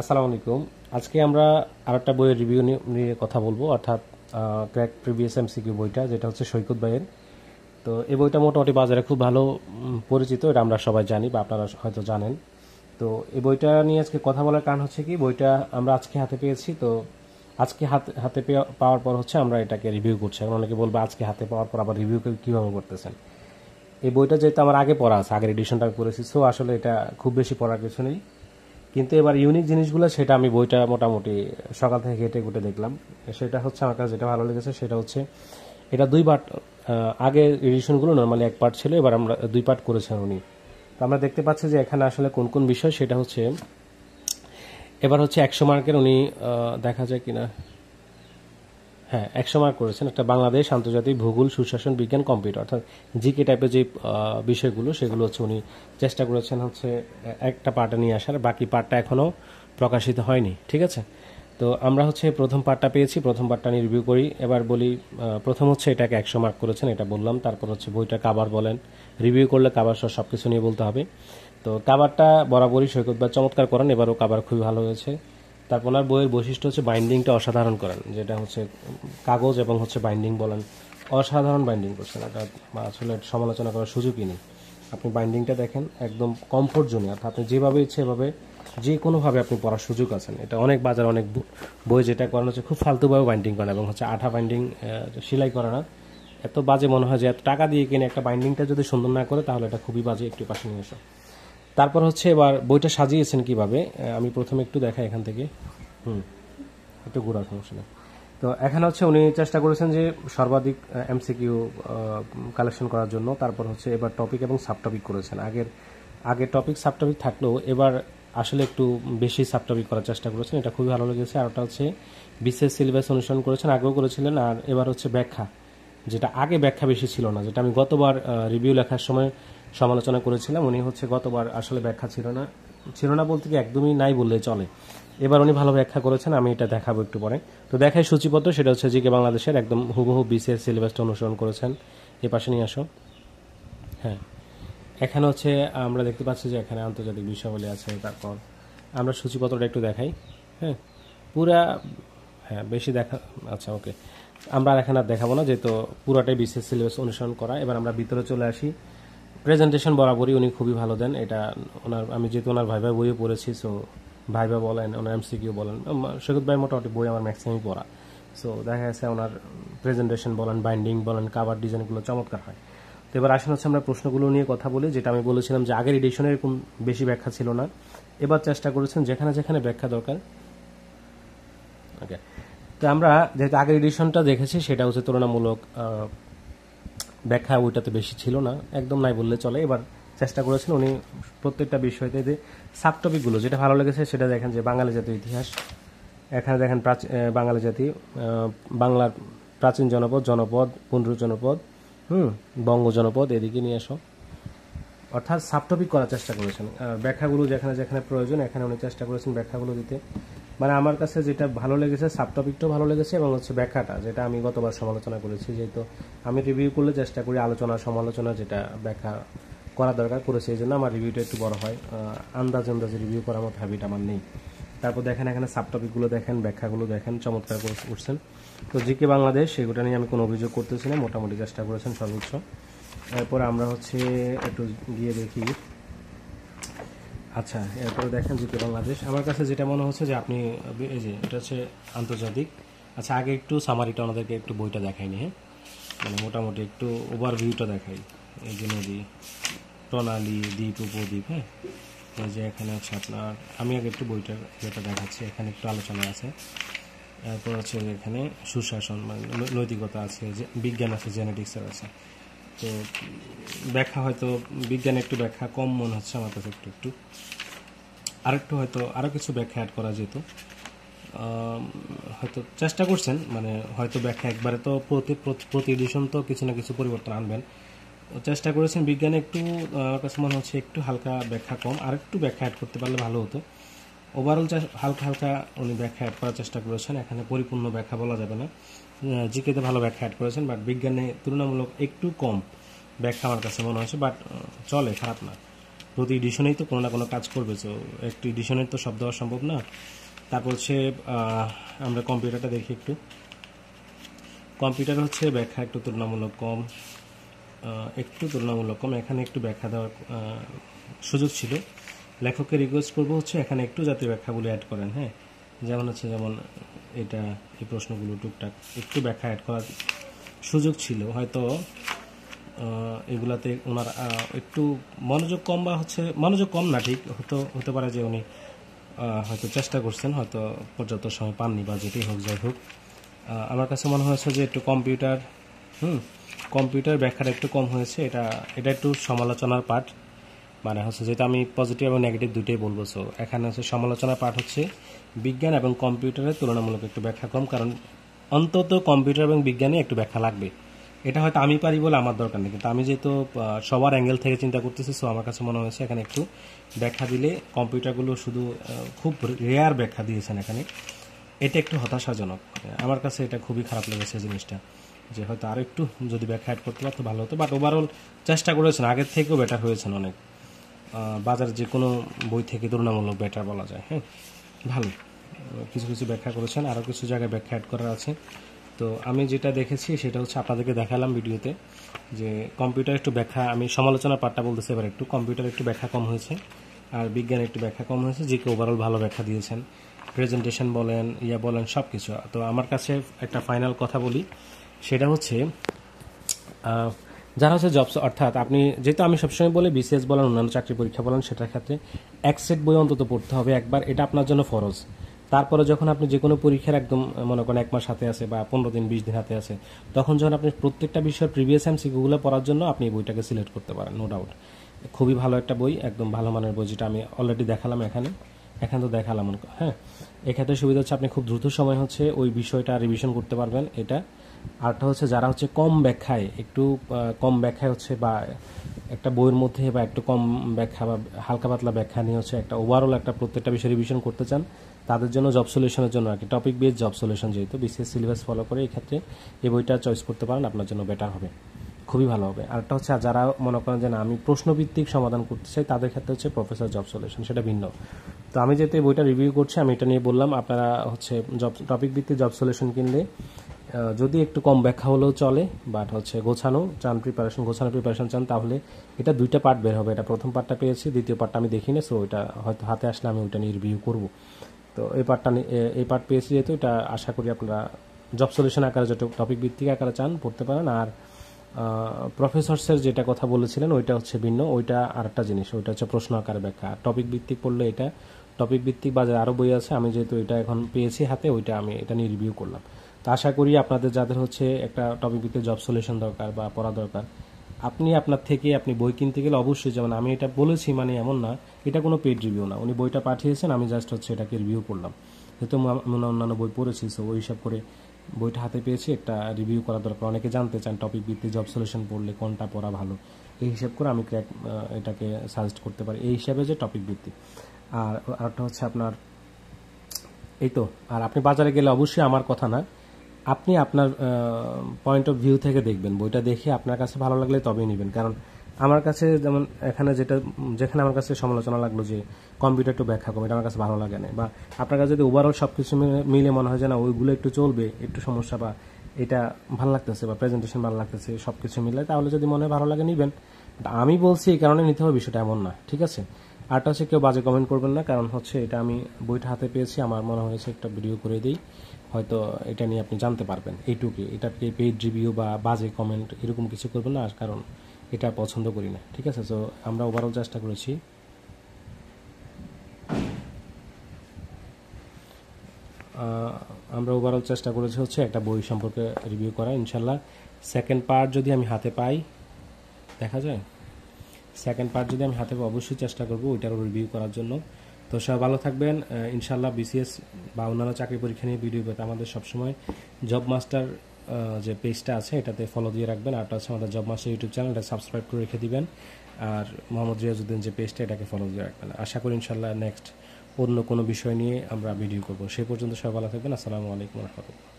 আসসালামু আলাইকুম। আজকে আমরা আরেকটা বইয়ের রিভিউ নিয়ে কথা বলবো, অর্থাৎ ক্র্যাক প্রিভিয়াস এমসিকিউ বইটা, যেটা হচ্ছে সৈকত ভাইয়ের। তো এই বইটা মোটামুটি বাজারে খুব ভালো পরিচিত, এটা আমরা সবাই জানি বা আপনারা হয়তো জানেন। তো এই বইটা নিয়ে আজকে কথা বলার কারণ হচ্ছে কি, বইটা আমরা আজকে হাতে পেয়েছি। তো আজকে হাতে পাওয়ার পর হচ্ছে আমরা এটাকে রিভিউ করছি। এখন অনেকে বলবে আজকে হাতে পাওয়ার পর আবার রিভিউ কীভাবে করতেছেন। এই বইটা যেহেতু আমার আগে পড়া আছে, আগের এডিশনটা আমি পড়েছি, সো আসলে এটা খুব বেশি পড়ার কিছু নেই। কিন্তু এবার ইউনিক জিনিসগুলো সেটা আমি বইটা মোটামুটি সকাল থেকে ঘেটে ঘুটে দেখলাম। সেটা হচ্ছে আমার কাছে যেটা ভালো লেগেছে সেটা হচ্ছে এটা দুই পার্ট। আগের এডিশনগুলো নর্মালি এক পার্ট ছিল, এবার আমরা দুই পার্ট করেছেন উনি। তো আমরা দেখতে পাচ্ছি যে এখানে আসলে কোন কোন বিষয়, সেটা হচ্ছে এবার হচ্ছে 100 মার্কের উনি দেখা যায় কিনা, হ্যাঁ 100 মার্ক করেছেন। একটা বাংলাদেশ, আন্তর্জাতিক, ভূগোল, সুশাসন, বিজ্ঞান, কম্পিউটার, অর্থাৎ জিকে টাইপের যে বিষয়গুলো সেগুলো হচ্ছে উনি চেষ্টা করেছেন হচ্ছে একটা পার্টে নিয়ে আসার। বাকি পার্টটা এখনও প্রকাশিত হয়নি, ঠিক আছে। তো আমরা হচ্ছে প্রথম পার্টটা পেয়েছি, প্রথম পার্টটা নিয়ে রিভিউ করি। এবার বলি, প্রথম হচ্ছে এটাকে 100 মার্ক করেছেন, এটা বললাম। তারপর হচ্ছে বইটা কাভার বলেন, রিভিউ করলে কাভার সহ সব কিছু নিয়ে বলতে হবে। তো কাভারটা বরাবরই সৈকত বা চমৎকার করেন, এবারও কাভার খুবই ভালো হয়েছে। তারপর ওনার বইয়ের বৈশিষ্ট্য হচ্ছে বাইন্ডিংটা অসাধারণ করেন, যেটা হচ্ছে কাগজ এবং হচ্ছে বাইন্ডিং বলেন, অসাধারণ বাইন্ডিং করছেন। এটা আসলে সমালোচনা করার সুযোগই নেই। আপনি বাইন্ডিংটা দেখেন, একদম কমফোর্ট জোনে, অর্থাৎ আপনি যেভাবে ইচ্ছে এভাবে যে কোনোভাবে আপনি পড়ার সুযোগ আছেন। এটা অনেক বাজার অনেক বই যেটা করানো হচ্ছে খুব ফালতুভাবে বাইন্ডিং করেন এবং হচ্ছে আঠা বাইন্ডিং, সেলাই করে না। এত বাজে মনে হয় যে এত টাকা দিয়ে কিনে একটা বাইন্ডিংটা যদি সুন্দর না করে তাহলে এটা খুবই বাজে, একটু পাশে নিয়ে এসো। তারপর হচ্ছে এবার বইটা সাজিয়েছেন কিভাবে, আমি প্রথমে একটু দেখাই এখান থেকে। একটু ঘোরার সমস্যা নেই। তো এখানে হচ্ছে উনি চেষ্টা করেছেন যে সর্বাধিক এমসিকিউ কালেকশন করার জন্য। তারপর হচ্ছে এবার টপিক এবং সাব টপিক করেছেন। আগে টপিক সাব টপিক থাকলেও এবার আসলে একটু বেশি সাব টপিক করার চেষ্টা করেছেন, এটা খুবই ভালো লেগেছে। আর ওটা হচ্ছে বিশেষ সিলেবাস অনুসরণ করেছেন, আগেও করেছিলেন। আর এবার হচ্ছে ব্যাখ্যা, যেটা আগে ব্যাখ্যা বেশি ছিল না, যেটা আমি গতবার রিভিউ লেখার সময় সমালোচনা করেছিলাম। উনি হচ্ছে গতবার আসলে ব্যাখ্যা ছিল না বলতে কি একদমই নাই বললেই চলে। এবার উনি ভালো ব্যাখ্যা করেছেন, আমি এটা দেখাবো একটু পরে। তো দেখাই সূচিপত্র, সেটা হচ্ছে জিকে বাংলাদেশের একদম হুবহু বিসিএস সিলেবাসটা অনুসরণ করেছেন। এ পাশে নিয়ে আসো। হ্যাঁ, এখানে হচ্ছে আমরা দেখতে পাচ্ছি যে এখানে আন্তর্জাতিক বিষয়াবলী আছে। তারপর আমরা সূচিপত্রটা একটু দেখাই। হ্যাঁ, পুরা, হ্যাঁ বেশি দেখা, আচ্ছা ওকে। আমরা আর এখানে আর দেখাবো না, যেহেতু পুরাটাই বিসিএস সিলেবাস অনুসরণ করা। এবার আমরা ভিতরে চলে আসি। প্রেজেন্টেশন বরাবরই উনি খুবই ভালো দেন। এটা ওনার, আমি যেহেতু ওনার ভাইভা বইও পড়েছি, সো ভাইভা বলেন, ওনার এমসিকিউ বলেন, সৈকত ভাই মোটামুটি বই আমার ম্যাক্সিমামই পড়া। সো দেখা যাচ্ছে ওনার প্রেজেন্টেশন বলেন, বাইন্ডিং বলেন, কাভার ডিজাইনগুলো চমৎকার হয়। তো এবার আসেন হচ্ছে আমরা প্রশ্নগুলো নিয়ে কথা বলি। যেটা আমি বলেছিলাম যে আগের এডিশনে এরকম বেশি ব্যাখ্যা ছিল না, এবার চেষ্টা করেছেন যেখানে যেখানে ব্যাখ্যা দরকার। ওকে, তো আমরা যেহেতু আগের এডিশনটা দেখেছি সেটা হচ্ছে তুলনামূলক ব্যাখ্যা ওইটাতে বেশি ছিল না, একদম নাই বললে চলে। এবার চেষ্টা করেছেন উনি প্রত্যেকটা বিষয়তে যে সাব টপিকগুলো, যেটা ভালো লেগেছে সেটা দেখেন যে বাঙালি জাতীয় ইতিহাস, এখানে দেখেন বাঙালি জাতি, বাংলার প্রাচীন জনপদ, পুনরু জনপদ, বঙ্গ জনপদ, এদিকে নিয়ে এসো। অর্থাৎ সাব টপিক করার চেষ্টা করেছেন। ব্যাখ্যাগুলো যেখানে যেখানে প্রয়োজন এখানে উনি চেষ্টা করেছেন ব্যাখ্যাগুলো দিতে। মানে আমার কাছে যেটা ভালো লেগেছে, সাব টপিকটাও ভালো লেগেছে এবং হচ্ছে ব্যাখ্যাটা, যেটা আমি গতবার সমালোচনা করেছি। যেহেতু আমি রিভিউ করলে চেষ্টা করি আলোচনা সমালোচনা যেটা ব্যাখ্যা করা দরকার করেছে, এই জন্য আমার রিভিউটা একটু বড় হয়। আন্দাজে রিভিউ করার মতো হ্যাবিট আমার নেই। তারপর দেখেন এখানে সাব টপিকগুলো দেখেন, ব্যাখ্যাগুলো দেখেন, চমৎকার করে উঠছেন। তো জিকে বাংলাদেশ সেগুলো নিয়ে আমি কোনো অভিযোগ করতেছি না, মোটামুটি চেষ্টা করেছেন সর্বোচ্চ। এরপর আমরা হচ্ছে একটু গিয়ে দেখি। আচ্ছা, এরপরে দেখেন জিকে বাংলাদেশ, আমার কাছে যেটা মনে হচ্ছে যে আপনি এই যে এটা হচ্ছে আন্তর্জাতিক। আচ্ছা, আগে একটু সামারিটা ওনাদেরকে একটু বইটা দেখাইনি, হ্যাঁ, মানে মোটামুটি একটু ওভারভিউটা দেখাই। এই যে নদী, প্রণালী, দ্বীপ, উপদ্বীপ, হ্যাঁ, এই যে এখানে হচ্ছে আপনার, আমি আগে একটু বইটার যেটা দেখাচ্ছি, এখানে একটু আলোচনা আছে। এরপর হচ্ছে এখানে সুশাসন মানে নৈতিকতা আছে, বিজ্ঞান আছে, জেনেটিক্সের আছে। তো ব্যাখ্যা হয়তো বিজ্ঞানে একটু ব্যাখ্যা কম মনে হচ্ছে আমার কাছে, একটু একটু আরেকটু হয়তো আরও কিছু ব্যাখ্যা অ্যাড করা যেত। হয়তো চেষ্টা করছেন, মানে হয়তো ব্যাখ্যা একবারে তো প্রতি এডিশন তো কিছু না কিছু পরিবর্তন আনবেন। চেষ্টা করেছেন বিজ্ঞানে একটু, আমার কাছে মনে হচ্ছে একটু হালকা ব্যাখ্যা কম, আর একটু ব্যাখ্যা অ্যাড করতে পারলে ভালো হতো। ওভারঅল হালকা হালকা উনি ব্যাখ্যা অ্যাড করার চেষ্টা করেছেন, এখানে পরিপূর্ণ ব্যাখ্যা বলা যাবে না। জিকেতে ভালো ব্যাখ্যা অ্যাড করেছেন, বাট বিজ্ঞানে তুলনামূলক একটু কম ব্যাখ্যা আমার কাছে মনে হয়েছে, বাট চলে, খারাপ না। প্রতি এডিশনেই তো কোনো না কোনো কাজ করবে, তো একটি এডিশনের তো সব দেওয়া সম্ভব না। তারপর হচ্ছে আমরা কম্পিউটারটা দেখি একটু। কম্পিউটার হচ্ছে ব্যাখ্যা একটু তুলনামূলক কম, এখানে একটু ব্যাখ্যা দেওয়ার সুযোগ ছিল। লেখককে রিকোয়েস্ট করবো হচ্ছে এখানে একটু যাতে ব্যাখ্যাগুলো অ্যাড করেন। হ্যাঁ, যেমন এটা এই প্রশ্নগুলো টুকটাক একটু ব্যাখ্যা অ্যাড করার সুযোগ ছিল, হয়তো এগুলাতে ওনার একটু মনোযোগ কম, বা হচ্ছে মনোযোগ কম না, ঠিক হতে পারে যে উনি হয়তো চেষ্টা করছেন, হয়তো পর্যাপ্ত সময় পাননি, বা যেটাই হোক যাই হোক। আমার কাছে মনে হয়েছে যে একটু কম্পিউটার ব্যাখ্যাটা একটু কম হয়েছে। এটা একটু সমালোচনার পার্ট, মানে হচ্ছে যেটা আমি পজিটিভ এবং নেগেটিভ দুটোই বলবো। সো এখানে হচ্ছে সমালোচনার পার্ট হচ্ছে বিজ্ঞান এবং কম্পিউটারের তুলনামূলক একটু ব্যাখ্যা কম, কারণ অন্তত কম্পিউটার এবং বিজ্ঞানে একটু ব্যাখ্যা লাগবে। এটা হয়তো আমি পারি বলে আমার দরকার নেই, কিন্তু আমি যেহেতু সবার অ্যাঙ্গেল থেকে চিন্তা করতেছি, সো আমার কাছে মনে হয়েছে এখানে একটু ব্যাখ্যা দিলে, কম্পিউটারগুলো শুধু খুব রেয়ার ব্যাখ্যা দিয়েছেন এখানে, এটা একটু হতাশাজনক। আমার কাছে এটা খুবই খারাপ লেগেছে জিনিসটা, যে হয়তো আরও একটু যদি ব্যাখ্যা অ্যাড করতে পারতো ভালো হতো। বাট ওভারঅল চেষ্টা করেছেন, আগের থেকেও বেটার হয়েছেন অনেক, বাজার যে কোনো বই থেকে তুলনামূলক বেটার বলা যায়। হ্যাঁ, ভালো কিছু ব্যাখ্যা করেছেন, আরও কিছু জায়গায় ব্যাখ্যা অ্যাড করার আছে। তো আমি যেটা দেখেছি সেটা হচ্ছে আপনাদেরকে দেখালাম ভিডিওতে, যে কম্পিউটার একটু ব্যাখ্যা, আমি সমালোচনার পার্টটা বলতেছি এবার একটু, কম্পিউটার একটু ব্যাখ্যা কম হয়েছে, আর বিজ্ঞান একটু ব্যাখ্যা কম হয়েছে। যে কেউ ওভারঅল ভালো ব্যাখ্যা দিয়েছেন, প্রেজেন্টেশন বলেন, বলেন, সব কিছু। তো আমার কাছে একটা ফাইনাল কথা বলি, সেটা হচ্ছে যারা হচ্ছে জবস, অর্থাৎ আপনি যেহেতু আমি সবসময় বলি বিসিএস বলেন, অন্যান্য চাকরি পরীক্ষা বলেন, সেটার ক্ষেত্রে এক সেট বই অন্তত পড়তে হবে একবার, এটা আপনার জন্য ফরজ। তারপরে যখন আপনি যে কোনো পরীক্ষার একদম মনে করেন 1 মাস হাতে আছে, বা 15 দিন 20 দিন হাতে আছে, তখন যখন আপনি প্রত্যেকটা বিষয়ের প্রিভিয়াস এমসিকিউগুলো পড়ার জন্য আপনি এই বইটাকে সিলেক্ট করতে পারেন, নো ডাউট। খুবই ভালো একটা বই, একদম ভালো মানের বই, যেটা আমি অলরেডি দেখালাম এখানে তো দেখালাম। হ্যাঁ, এক্ষেত্রে সুবিধা হচ্ছে আপনি খুব দ্রুত সময় হচ্ছে ওই বিষয়টা রিভিশন করতে পারবেন, এটা। আরটা হচ্ছে যারা হচ্ছে কম ব্যাখ্যায় হচ্ছে, বা একটা বইয়ের মধ্যে বা একটু কম ব্যাখ্যা বা হালকা পাতলা ব্যাখ্যা নিয়ে হচ্ছে একটা ওভারঅল একটা প্রত্যেকটা বিষয় রিভিশন করতে চান, তাদের জন্য জব সলিউশনের জন্য আর কি, টপিক বেস জব সলিউশন, যেহেতু বিসিএস সিলেবাস ফলো করে, এই ক্ষেত্রে এই বইটা চয়েস করতে পারেন, আপনার জন্য বেটার হবে, খুবই ভালো হবে। আরেকটা হচ্ছে যারা মনে করেন যে না আমি প্রশ্নভিত্তিক সমাধান করতে চাই, তাদের ক্ষেত্রে হচ্ছে প্রফেসর জব সলিউশন, সেটা ভিন্ন। তো আমি যেহেতু এই বইটা রিভিউ করছি, আমি এটা নিয়ে বললাম, আপনারা হচ্ছে টপিক ভিত্তিক জব সলিউশন কিনলে যদি একটু কম ব্যাখ্যা হলেও চলে, বাট হচ্ছে গোছানো প্রিপারেশন চান, তাহলে এটা 2টা পার্ট বের হবে। এটা প্রথম পার্টটা পেয়েছি, দ্বিতীয় পার্টটা আমি দেখিনি, সো ওইটা হয়তো হাতে আসলে আমি ওইটা নিয়ে রিভিউ করব। তো এই পার্ট পেয়েছি যেহেতু, এটা আশা করি আপনারা জব সলিউশন আকারে, যেটা টপিক ভিত্তিক আকারে চান পড়তে পারেন। আর প্রফেসরসের যেটা কথা বলেছিলেন ওইটা হচ্ছে ভিন্ন, ওইটা আরেকটা জিনিস, ওইটা হচ্ছে প্রশ্ন আকারে ব্যাখ্যা। টপিক ভিত্তিক পড়লে এটা টপিক ভিত্তিক বাজারে আরও বই আছে, আমি যেহেতু এটা এখন পেয়েছি হাতে, ওইটা আমি এটা নিয়ে রিভিউ করলাম। তো আশা করি আপনাদের যাদের হচ্ছে একটা টপিক ভিত্তিক জব সলিউশন দরকার বা পড়া দরকার, আপনার থেকে আপনি বই কিনতে গেলে অবশ্যই, যেমন আমি এটা বলেছি মানে এমন না, এটা কোনো পেড রিভিউ না, উনি বইটা পাঠিয়েছেন, আমি জাস্ট হচ্ছে এটাকে রিভিউ করলাম, যেহেতু আমি অন্যান্য বই পড়েছি, সো ওই হিসাব করে বইটা হাতে পেয়েছি, একটা রিভিউ করা দরকার। অনেকে জানতে চান টপিক ভিত্তিক জব সলিউশন পড়লে কোনটা পড়া ভালো, এই হিসাব করে আমি এটাকে সাজেস্ট করতে পারি, এই হিসাবে যে টপিক ভিত্তিক। আর আরেকটা হচ্ছে আপনার এই তো, আর আপনি বাজারে গেলে অবশ্যই আমার কথা না, আপনি আপনার পয়েন্ট অফ ভিউ থেকে দেখবেন, বইটা দেখে আপনার কাছে ভালো লাগলে তবেই নেবেন। কারণ আমার কাছে যেমন এখানে যেখানে আমার কাছে সমালোচনা লাগলো যে কম্পিউটার একটু ব্যাখ্যা কম, এটা আমার কাছে ভালো লাগে না, বা আপনার কাছে যদি ওভারঅল সব কিছু মিলে মনে হয় যে না ওইগুলো একটু চলবে, একটু সমস্যা, বা এটা ভালো লাগতেছে, বা প্রেজেন্টেশন ভালো লাগতেছে, সব কিছু মিলে, তাহলে যদি মনে হয় ভালো লাগে নেবেন। আমি বলছি এই কারণে নিতে হবে, বিষয়টা এমন না, ঠিক আছে। আরটা হচ্ছে কেউ বাজে কমেন্ট করবেন না, কারণ হচ্ছে এটা আমি বইটা হাতে পেয়েছি, আমার মনে হয়েছে একটা ভিডিও করে দিই, হয়তো এটা নিয়ে আপনি জানতে পারবেন, এইটুকুই। এটাকে পেইড রিভিউ বা বাজে কমেন্ট এরকম কিছু করবেন না, কারণ এটা পছন্দ করি না, ঠিক আছে। তো আমরা ওভারঅল চেষ্টা করেছি, হচ্ছে একটা বই সম্পর্কে রিভিউ করা। ইনশাল্লাহ সেকেন্ড পার্ট যদি আমি হাতে পাই, দেখা যায় সেকেন্ড পার্ট যদি আমি হাতে পাই, অবশ্যই চেষ্টা করবো ওইটারও রিভিউ করার জন্য। তো সবাই ভালো থাকবেন। ইনশাল্লাহ বিসিএস বা অন্যান্য চাকরি পরীক্ষা নিয়ে ভিডিও পেতে আমাদের সবসময় জব মাস্টার যে পেজটা আছে এটাতে ফলো দিয়ে রাখবেন, আর হচ্ছে আমাদের জব মাস্টার ইউটিউব চ্যানেল, এটা সাবস্ক্রাইব করে রেখে দিবেন, আর মোহাম্মদ রিয়াজউদ্দিন যে পেজটা এটাকে ফলো দিয়ে রাখবেন। আশা করি ইনশাল্লাহ নেক্সট অন্য কোনো বিষয় নিয়ে আমরা ভিডিও করবো। সেই পর্যন্ত সবাই ভালো থাকবেন। আসসালামু আলাইকুম ওয়া রাহমাতুল্লাহ।